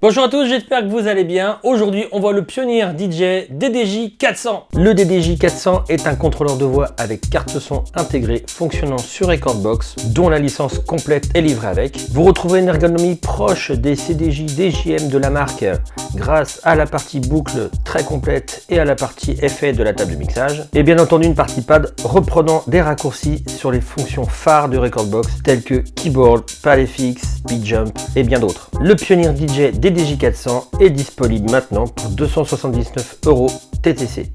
Bonjour à tous, j'espère que vous allez bien. Aujourd'hui, on voit le Pioneer DJ DDJ 400. Le DDJ 400 est un contrôleur de voix avec carte son intégrée fonctionnant sur Recordbox, dont la licence complète est livrée avec. Vous retrouverez une ergonomie proche des CDJ DJM de la marque grâce à la partie boucle très complète et à la partie effet de la table de mixage. Et bien entendu, une partie pad reprenant des raccourcis sur les fonctions phares de Recordbox telles que keyboard, pad FX, beat jump et bien d'autres. Le Pioneer DJ DDJ 400 est disponible maintenant pour 279 € TTC.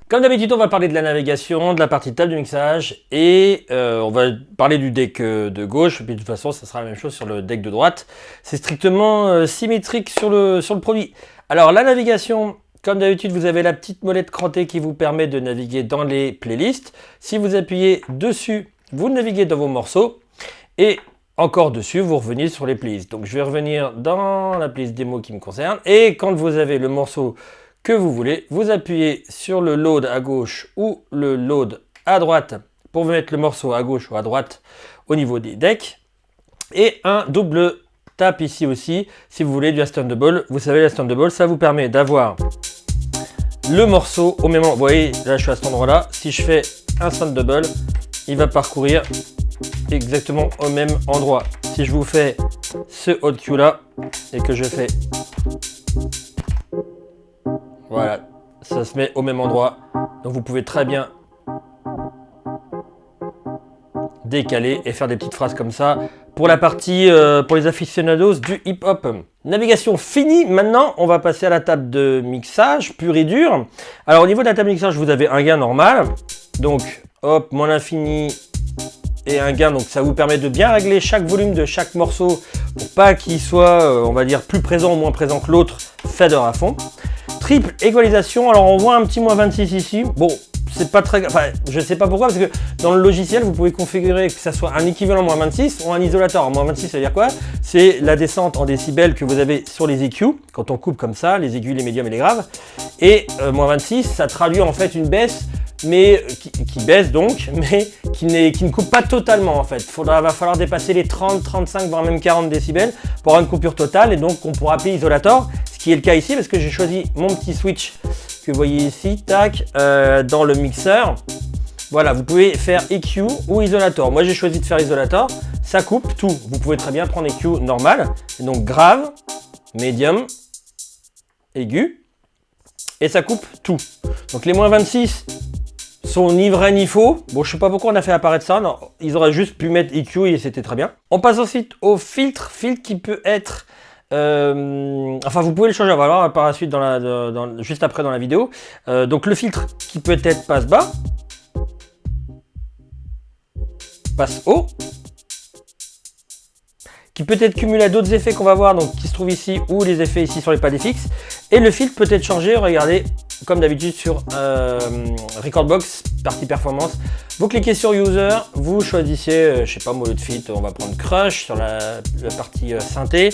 Comme d'habitude, on va parler de la navigation, de la partie table de mixage et on va parler du deck de gauche. Et puis de toute façon, ça sera la même chose sur le deck de droite. C'est strictement symétrique sur le produit. Alors la navigation, comme d'habitude, vous avez la petite molette crantée qui vous permet de naviguer dans les playlists. Si vous appuyez dessus, vous naviguez dans vos morceaux et encore dessus, vous revenez sur les playlists. Donc je vais revenir dans la playlist démo qui me concerne et quand vous avez le morceau que vous voulez, vous appuyez sur le load à gauche ou le load à droite pour mettre le morceau à gauche ou à droite au niveau des decks et un double tap ici aussi si vous voulez du Assemble. Vous savez, l'Assemble, ça vous permet d'avoir le morceau au même endroit. Vous voyez, là je suis à cet endroit là. Si je fais un Assemble, il va parcourir exactement au même endroit. Si je vous fais ce hot cue là et que je fais, voilà, ça se met au même endroit. Donc vous pouvez très bien décaler et faire des petites phrases comme ça pour la partie pour les aficionados du hip-hop. Navigation finie. Maintenant, on va passer à la table de mixage pur et dur. Alors au niveau de la table de mixage, vous avez un gain normal. Donc hop, moins l'infini et un gain. Donc ça vous permet de bien régler chaque volume de chaque morceau pour pas qu'il soit, on va dire, plus présent ou moins présent que l'autre. Fader à fond. Triple égalisation. Alors on voit un petit moins 26 ici. Bon, c'est pas très, enfin, je sais pas pourquoi, parce que dans le logiciel, vous pouvez configurer que ça soit un équivalent moins 26 ou un isolateur. Moins 26, ça veut dire quoi? C'est la descente en décibels que vous avez sur les EQ, quand on coupe comme ça, les aigus, les médiums et les graves. Et moins 26, ça traduit en fait une baisse, mais qui baisse donc, mais qui ne coupe pas totalement en fait. Va falloir dépasser les 30, 35, voire même 40 décibels pour avoir une coupure totale, et donc on pourra appeler isolator, ce qui est le cas ici, parce que j'ai choisi mon petit switch que vous voyez ici, tac, dans le mixeur. Voilà, vous pouvez faire EQ ou isolator. Moi, j'ai choisi de faire isolator. Ça coupe tout. Vous pouvez très bien prendre EQ normal, et donc grave, médium, aigu, et ça coupe tout. Donc les moins 26 sont ni vrai ni faux. Bon, je sais pas pourquoi on a fait apparaître ça. Non, ils auraient juste pu mettre EQ et c'était très bien. On passe ensuite au filtre qui peut être enfin, vous pouvez le changer, on va voir par la suite juste après dans la vidéo. Donc le filtre qui peut être passe bas, passe haut, qui peut être cumulé à d'autres effets qu'on va voir, donc qui se trouvent ici, ou les effets ici sur les pads FX. Et le filtre peut être changé, regardez, comme d'habitude sur Recordbox, partie performance. Vous cliquez sur User, vous choisissez, je sais pas, moi, de fit, on va prendre Crush sur la partie synthé.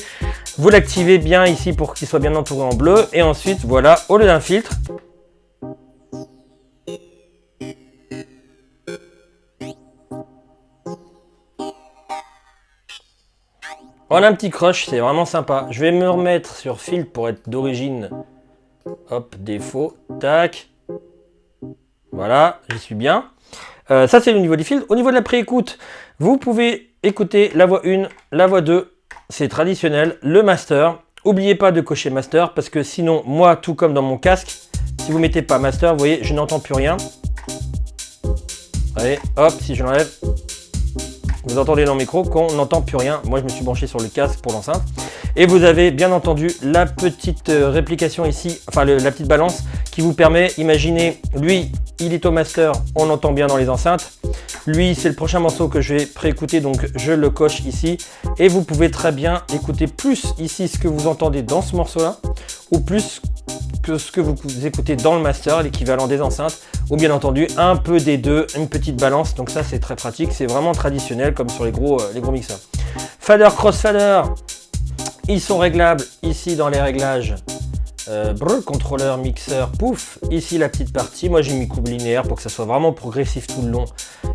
Vous l'activez bien ici pour qu'il soit bien entouré en bleu. Et ensuite, voilà, au lieu d'un filtre, on a un petit crush, c'est vraiment sympa. Je vais me remettre sur filtre pour être d'origine. Hop, défaut, tac. Voilà, j'y suis bien. Ça, c'est le niveau des filtres. Au niveau de la pré-écoute, vous pouvez écouter la voix 1, la voix 2. C'est traditionnel. Le master. N'oubliez pas de cocher master parce que sinon, moi, tout comme dans mon casque, si vous ne mettez pas master, vous voyez, je n'entends plus rien. Allez, hop, si je l'enlève, vous entendez dans le micro qu'on n'entend plus rien. Moi, je me suis branché sur le casque pour l'enceinte. Et vous avez bien entendu la petite réplication ici, enfin la petite balance qui vous permet, imaginez, lui, il est au master, on l'entend bien dans les enceintes. Lui, c'est le prochain morceau que je vais préécouter, donc je le coche ici. Et vous pouvez très bien écouter plus ici ce que vous entendez dans ce morceau-là, ou plus que ce que vous écoutez dans le master, l'équivalent des enceintes, ou bien entendu un peu des deux, une petite balance. Donc ça, c'est très pratique, c'est vraiment traditionnel comme sur les gros mixeurs. Fader, crossfader, ils sont réglables ici dans les réglages contrôleur, mixeur, pouf, ici la petite partie, moi j'ai mis courbe linéaire pour que ça soit vraiment progressif tout le long.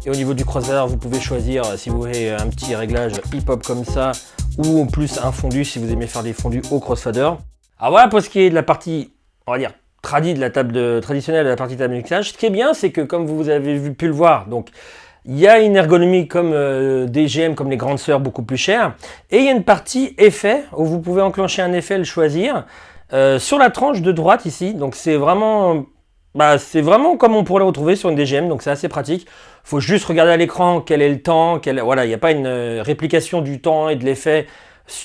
Et au niveau du crossfader, vous pouvez choisir si vous voulez un petit réglage hip-hop comme ça, ou en plus un fondu si vous aimez faire des fondus au crossfader. Alors voilà pour ce qui est de la partie, on va dire, traditionnelle de la partie table de mixage. Ce qui est bien, c'est que comme vous avez pu le voir, donc il y a une ergonomie comme des GM, comme les grandes sœurs, beaucoup plus chères. Et il y a une partie effet, où vous pouvez enclencher un effet, le choisir, sur la tranche de droite ici. Donc c'est vraiment comme on pourrait le retrouver sur une DGM, donc c'est assez pratique. Il faut juste regarder à l'écran quel est le temps, voilà, il n'y a pas une réplication du temps et de l'effet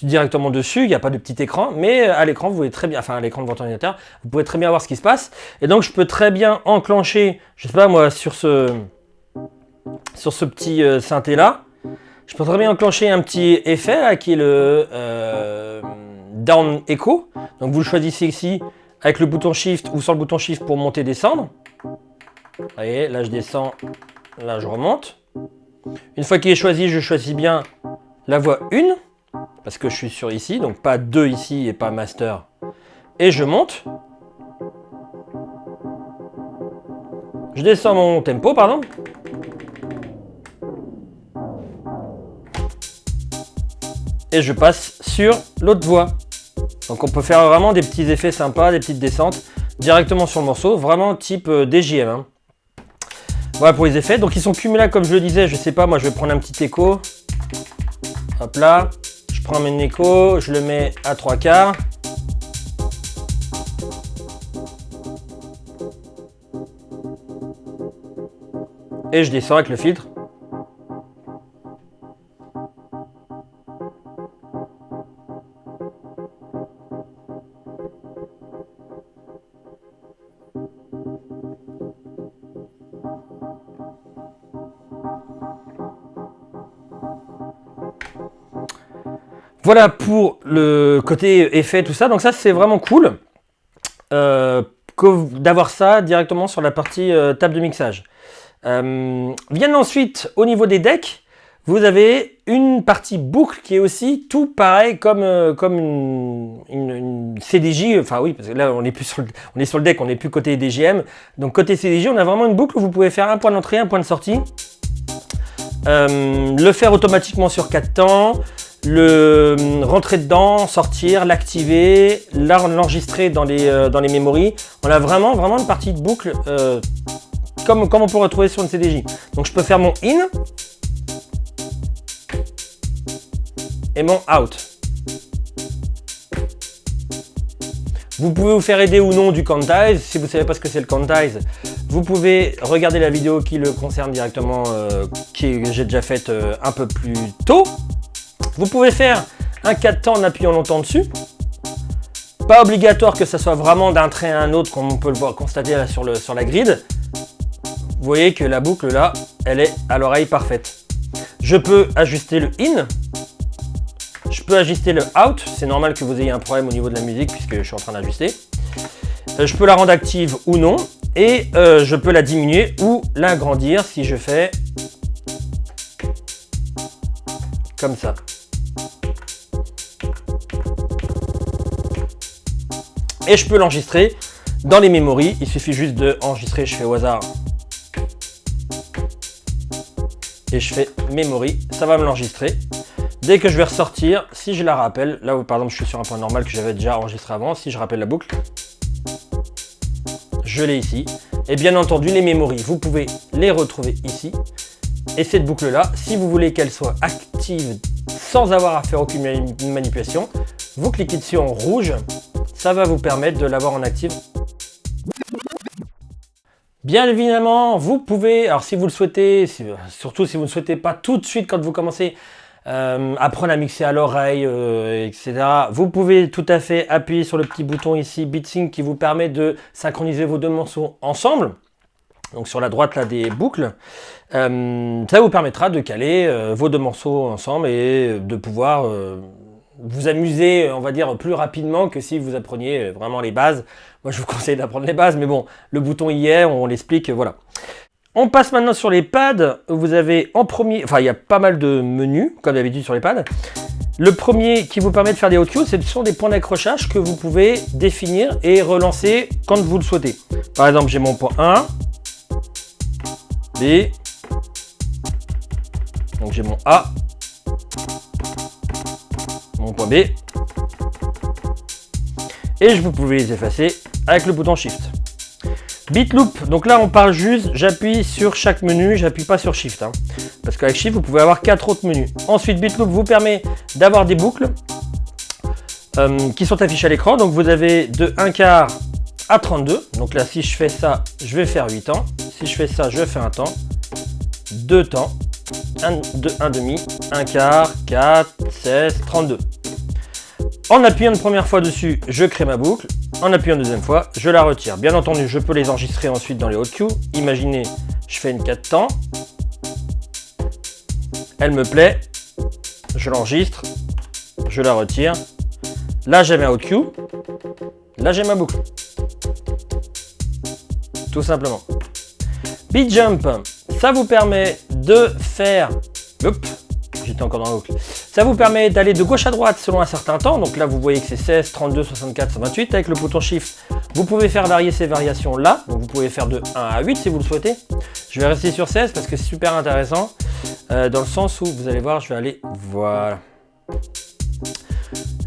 directement dessus, il n'y a pas de petit écran, mais à l'écran, vous pouvez très bien, enfin à l'écran de votre ordinateur, vous pouvez très bien voir ce qui se passe. Et donc je peux très bien enclencher, je sais pas moi, sur ce petit synthé là, je peux très bien enclencher un petit effet là, qui est le Down Echo. Donc vous le choisissez ici avec le bouton Shift ou sans le bouton Shift pour monter descendre. Vous voyez, là je descends, là je remonte. Une fois qu'il est choisi, je choisis bien la voix 1, parce que je suis sur ici, donc pas 2 ici et pas master. Et je monte. Je descends mon tempo, pardon. Et je passe sur l'autre voix. Donc on peut faire vraiment des petits effets sympas, des petites descentes directement sur le morceau, vraiment type DJM. Hein. Voilà pour les effets. Donc ils sont cumulables comme je le disais, je sais pas, moi je vais prendre un petit écho. Hop là, je prends mon écho, je le mets à 3/4. Et je descends avec le filtre. Voilà pour le côté effet, tout ça. Donc ça, c'est vraiment cool d'avoir ça directement sur la partie table de mixage. Viennent ensuite, au niveau des decks, vous avez une partie boucle qui est aussi tout pareil comme une CDJ. Enfin oui, parce que là, on est sur le deck, on n'est plus côté DGM. Donc côté CDJ, on a vraiment une boucle où vous pouvez faire un point d'entrée, un point de sortie. Le faire automatiquement sur 4 temps. Le rentrer dedans, sortir, l'activer, l'enregistrer dans les memories. On a vraiment une partie de boucle comme on peut retrouver sur une CDJ. Donc je peux faire mon in et mon out. Vous pouvez vous faire aider ou non du quantize. Si vous ne savez pas ce que c'est le quantize, vous pouvez regarder la vidéo qui le concerne directement, que j'ai déjà faite un peu plus tôt. Vous pouvez faire un 4 temps en appuyant longtemps dessus. Pas obligatoire que ça soit vraiment d'un trait à un autre, comme on peut le voir constater là sur la grid. Vous voyez que la boucle là, elle est à l'oreille parfaite. Je peux ajuster le in. Je peux ajuster le out. C'est normal que vous ayez un problème au niveau de la musique puisque je suis en train d'ajuster. Je peux la rendre active ou non. Et je peux la diminuer ou l'agrandir si je fais comme ça. Et je peux l'enregistrer dans les memories. Il suffit juste de enregistrer, je fais au hasard. Et je fais memory, ça va me l'enregistrer. Dès que je vais ressortir, si je la rappelle, là où par exemple je suis sur un point normal que j'avais déjà enregistré avant, si je rappelle la boucle, je l'ai ici. Et bien entendu, les memories, vous pouvez les retrouver ici. Et cette boucle-là, si vous voulez qu'elle soit active sans avoir à faire aucune manipulation, vous cliquez dessus en rouge. Ça va vous permettre de l'avoir en active. Bien évidemment, vous pouvez, alors si vous le souhaitez, surtout si vous ne souhaitez pas tout de suite quand vous commencez apprendre à mixer à l'oreille, etc. Vous pouvez tout à fait appuyer sur le petit bouton ici, BeatSync, qui vous permet de synchroniser vos deux morceaux ensemble. Donc sur la droite là des boucles, ça vous permettra de caler vos deux morceaux ensemble et de pouvoir vous amuser, on va dire, plus rapidement que si vous appreniez vraiment les bases. Moi, je vous conseille d'apprendre les bases, mais bon, le bouton y est, on l'explique, voilà. On passe maintenant sur les pads. Vous avez en premier, enfin, il y a pas mal de menus, comme d'habitude sur les pads. Le premier qui vous permet de faire des haut-cues, ce sont des points d'accrochage que vous pouvez définir et relancer quand vous le souhaitez. Par exemple, j'ai mon point 1, B, donc j'ai mon A, mon point B, et vous pouvez les effacer avec le bouton Shift. Beat Loop, donc là on parle juste, j'appuie sur chaque menu, j'appuie pas sur Shift, hein, parce qu'avec Shift vous pouvez avoir 4 autres menus. Ensuite Beat Loop vous permet d'avoir des boucles qui sont affichées à l'écran, donc vous avez de 1/4 à 32, donc là si je fais ça, je vais faire 8 temps, si je fais ça, je fais un temps, 2 temps, 1 demi, 1/4, 4, 16, 32. En appuyant une première fois dessus, je crée ma boucle. En appuyant une deuxième fois, je la retire. Bien entendu, je peux les enregistrer ensuite dans les haut-cues. Imaginez, je fais une 4 temps. Elle me plaît. Je l'enregistre. Je la retire. Là, j'ai ma haut-cue. Là, j'ai ma boucle. Tout simplement. Beat Jump, ça vous permet de faire... Oups, j'étais encore dans la boucle. Ça vous permet d'aller de gauche à droite selon un certain temps. Donc là, vous voyez que c'est 16, 32, 64, 128. Avec le bouton Shift, vous pouvez faire varier ces variations là. Donc vous pouvez faire de 1 à 8 si vous le souhaitez. Je vais rester sur 16 parce que c'est super intéressant. Dans le sens où, vous allez voir, je vais aller... Voilà.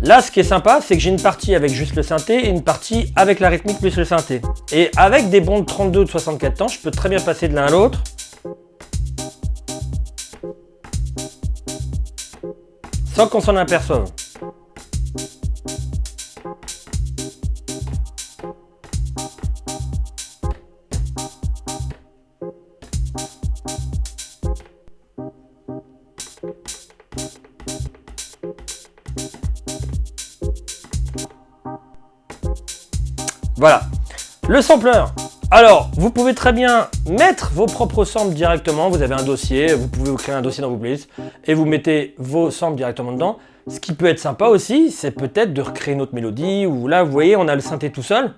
Là, ce qui est sympa, c'est que j'ai une partie avec juste le synthé et une partie avec la rythmique plus le synthé. Et avec des bonds de 32 ou de 64 temps, je peux très bien passer de l'un à l'autre. Sans qu'on s'en aperçoive. Voilà. Le sampler. Alors, vous pouvez très bien mettre vos propres samples directement. Vous avez un dossier, vous pouvez vous créer un dossier dans vos playlists et vous mettez vos samples directement dedans. Ce qui peut être sympa aussi, c'est peut-être de recréer une autre mélodie où là, vous voyez, on a le synthé tout seul.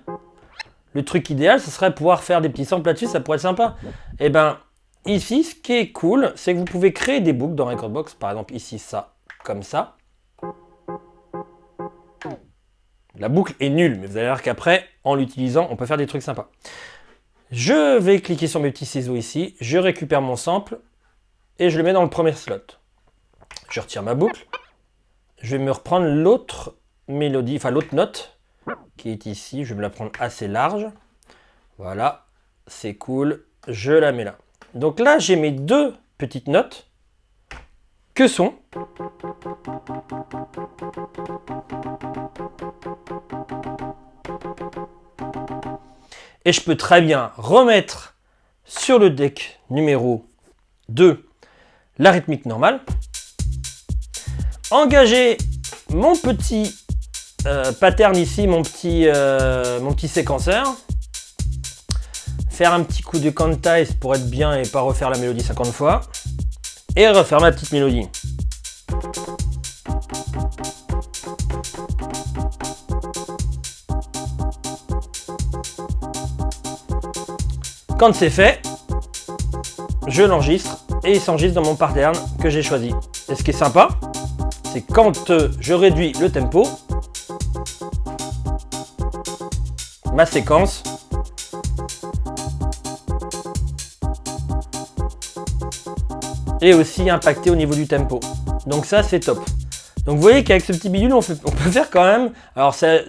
Le truc idéal, ce serait pouvoir faire des petits samples là-dessus, ça pourrait être sympa. Et ben, ici, ce qui est cool, c'est que vous pouvez créer des boucles dans Recordbox. Par exemple, ici, ça, comme ça. La boucle est nulle, mais vous allez voir qu'après, en l'utilisant, on peut faire des trucs sympas. Je vais cliquer sur mes petits ciseaux ici, je récupère mon sample et je le mets dans le premier slot. Je retire ma boucle, je vais me reprendre l'autre mélodie, enfin l'autre note qui est ici, je vais me la prendre assez large. Voilà, c'est cool, je la mets là. Donc là, j'ai mes deux petites notes que sont... Et je peux très bien remettre sur le deck numéro 2 la rythmique normale. Engager mon petit pattern ici, mon petit séquenceur. Faire un petit coup de quantize pour être bien et pas refaire la mélodie 50 fois. Et refaire ma petite mélodie. Quand c'est fait, je l'enregistre et il s'enregistre dans mon pattern que j'ai choisi. Et ce qui est sympa, c'est quand je réduis le tempo, ma séquence est aussi impactée au niveau du tempo. Donc ça, c'est top. Donc vous voyez qu'avec ce petit bidule, on peut faire quand même... Alors ça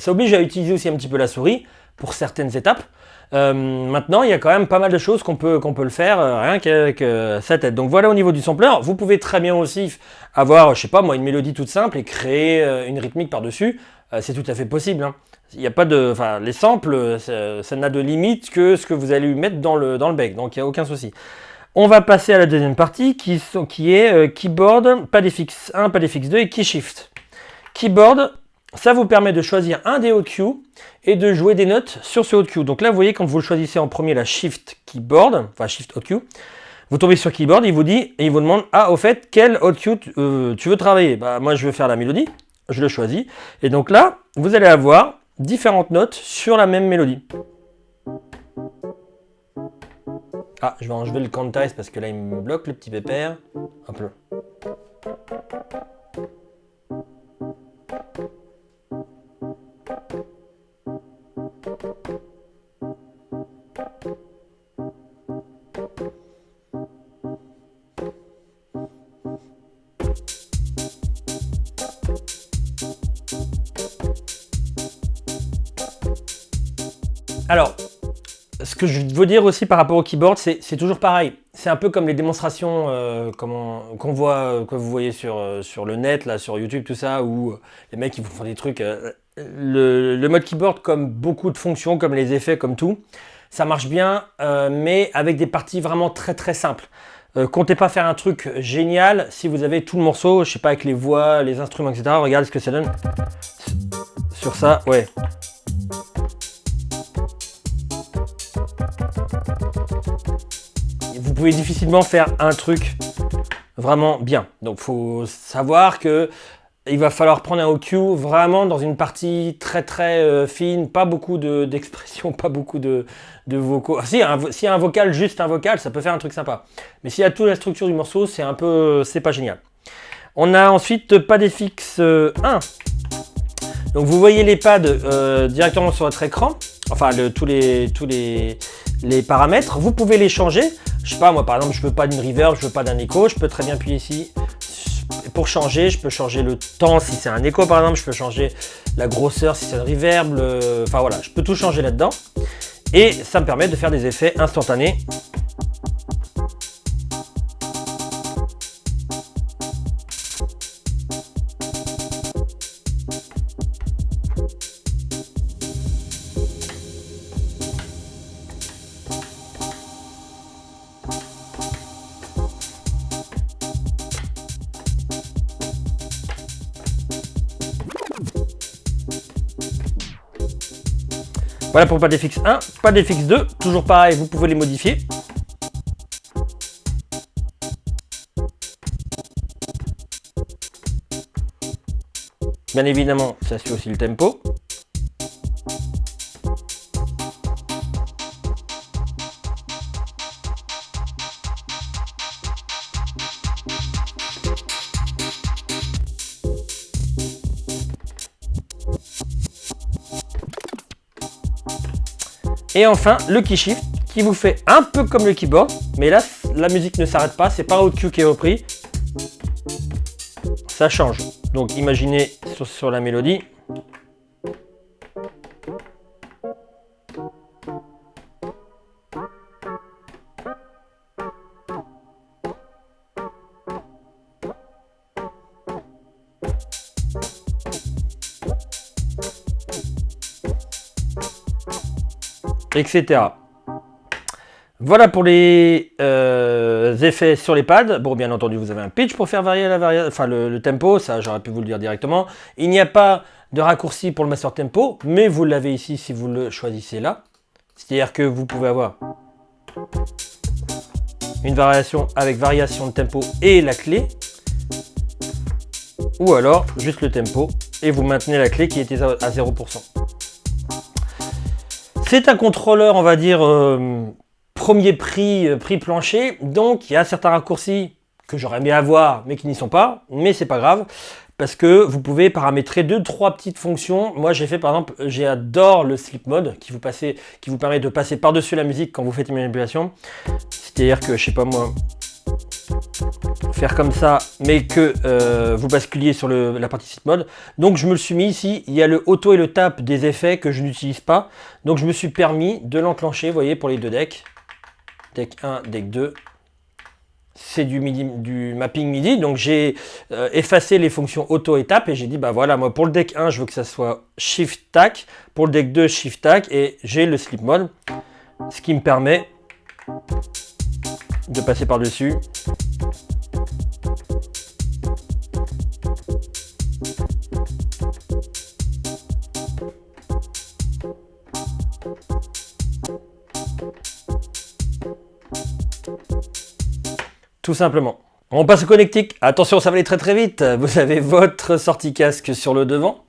oblige à utiliser aussi un petit peu la souris pour certaines étapes. Maintenant, il y a quand même pas mal de choses qu'on peut le faire rien qu'avec sa tête. Donc voilà au niveau du sampler. Vous pouvez très bien aussi avoir, je sais pas moi, une mélodie toute simple et créer une rythmique par-dessus. C'est tout à fait possible. Hein. Il n'y a pas de, enfin, les samples, ça n'a de limite que ce que vous allez mettre dans le bec. Donc il n'y a aucun souci. On va passer à la deuxième partie qui est keyboard, pad FX1, pad FX2 et key shift. Keyboard, ça vous permet de choisir un des hot cues et de jouer des notes sur ce hot cue. Donc là, vous voyez, quand vous le choisissez en premier, la shift keyboard, enfin shift hot cue, vous tombez sur keyboard, il vous dit, et il vous demande, ah, au fait, quel hot cue tu veux travailler? Bah, moi, je veux faire la mélodie, je le choisis. Et donc là, vous allez avoir différentes notes sur la même mélodie. Ah, je vais enlever le quantize parce que là, il me bloque le petit pépère. Hop là. Alors, ce que je veux dire aussi par rapport au keyboard, c'est toujours pareil. C'est un peu comme les démonstrations qu'on voit, que vous voyez sur le net, là, sur YouTube, tout ça, où les mecs ils vous font des trucs. Le mode keyboard, comme beaucoup de fonctions, comme les effets, comme tout, ça marche bien, mais avec des parties vraiment très très simples. Comptez pas faire un truc génial si vous avez tout le morceau, je sais pas, avec les voix, les instruments, etc. Regardez ce que ça donne. Sur ça, ouais. Vous pouvez difficilement faire un truc vraiment bien. Donc faut savoir que il va falloir prendre un OQ vraiment dans une partie très très fine, pas beaucoup d'expressions, pas beaucoup de vocaux. Ah, si y a un vocal, juste un vocal, ça peut faire un truc sympa. Mais s'il y a toute la structure du morceau, c'est un peu, c'est pas génial. On a ensuite PadFX 1. Donc vous voyez les pads directement sur votre écran, enfin tous les paramètres. Vous pouvez les changer. Je sais pas, moi par exemple, je veux pas d'une reverb, je veux pas d'un écho, je peux très bien appuyer ici. Pour changer, je peux changer le temps si c'est un écho par exemple, je peux changer la grosseur si c'est une reverb, enfin voilà, je peux tout changer là-dedans. Et ça me permet de faire des effets instantanés. Voilà pour PadFX 1, PadFX 2, toujours pareil, vous pouvez les modifier. Bien évidemment, ça suit aussi le tempo. Et enfin, le key shift qui vous fait un peu comme le keyboard, mais là, la musique ne s'arrête pas, c'est pas un OQ qui est repris. Ça change. Donc imaginez sur la mélodie. Etc. Voilà pour les effets sur les pads. Bon, bien entendu, vous avez un pitch pour faire varier le tempo. Ça, j'aurais pu vous le dire directement. Il n'y a pas de raccourci pour le master tempo, mais vous l'avez ici si vous le choisissez là. C'est-à-dire que vous pouvez avoir une variation avec variation de tempo et la clé. Ou alors, juste le tempo et vous maintenez la clé qui était à 0%. C'est un contrôleur, on va dire, premier prix plancher, donc il y a certains raccourcis que j'aurais aimé avoir, mais qui n'y sont pas, mais c'est pas grave, parce que vous pouvez paramétrer 2-3 petites fonctions. Moi j'ai fait par exemple, j'adore le sleep mode, qui vous permet de passer par-dessus la musique quand vous faites une manipulation. C'est-à-dire que, je sais pas moi, faire comme ça, mais que vous basculiez sur la partie sleep mode. Donc je me le suis mis ici, il y a le auto et le tap des effets que je n'utilise pas. Donc je me suis permis de l'enclencher, vous voyez, pour les deux decks. Deck 1, deck 2. C'est du mapping MIDI, donc j'ai effacé les fonctions auto et tap et j'ai dit bah voilà, moi pour le deck 1 je veux que ça soit shift tac, pour le deck 2 shift tac et j'ai le sleep mode, ce qui me permet de passer par dessus. Tout simplement. On passe au connectique. Attention, ça va aller très très vite. Vous avez votre sortie casque sur le devant.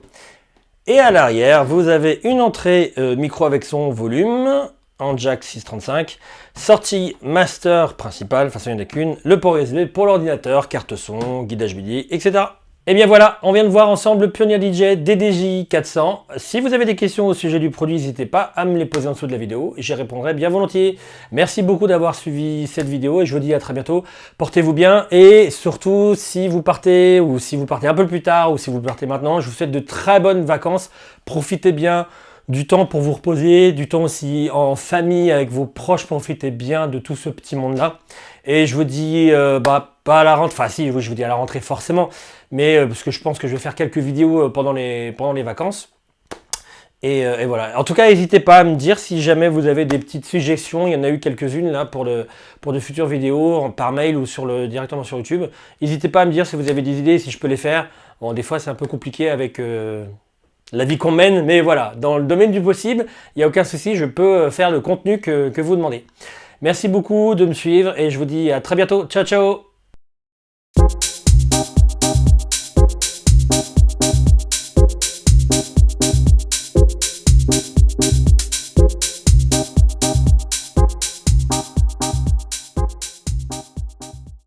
Et à l'arrière, vous avez une entrée micro avec son volume en jack 635. Sortie master principale, enfin il n'y en a qu'une. Le port USB pour l'ordinateur, carte son, guidage MIDI, etc. Et bien voilà, on vient de voir ensemble le Pioneer DJ DDJ 400. Si vous avez des questions au sujet du produit, n'hésitez pas à me les poser en dessous de la vidéo. J'y répondrai bien volontiers. Merci beaucoup d'avoir suivi cette vidéo et je vous dis à très bientôt. Portez-vous bien et surtout, si vous partez ou si vous partez un peu plus tard ou si vous partez maintenant, je vous souhaite de très bonnes vacances. Profitez bien du temps pour vous reposer, du temps aussi en famille avec vos proches, profitez bien de tout ce petit monde-là. Et je vous dis, pas à la rentrée, enfin si, je vous dis à la rentrée forcément, mais parce que je pense que je vais faire quelques vidéos pendant les vacances. Et voilà. En tout cas, n'hésitez pas à me dire si jamais vous avez des petites suggestions. Il y en a eu quelques-unes là pour de futures vidéos par mail ou directement sur YouTube. N'hésitez pas à me dire si vous avez des idées, si je peux les faire. Bon, des fois, c'est un peu compliqué avec la vie qu'on mène, mais voilà, dans le domaine du possible, il n'y a aucun souci, je peux faire le contenu que vous demandez. Merci beaucoup de me suivre et je vous dis à très bientôt. Ciao, ciao!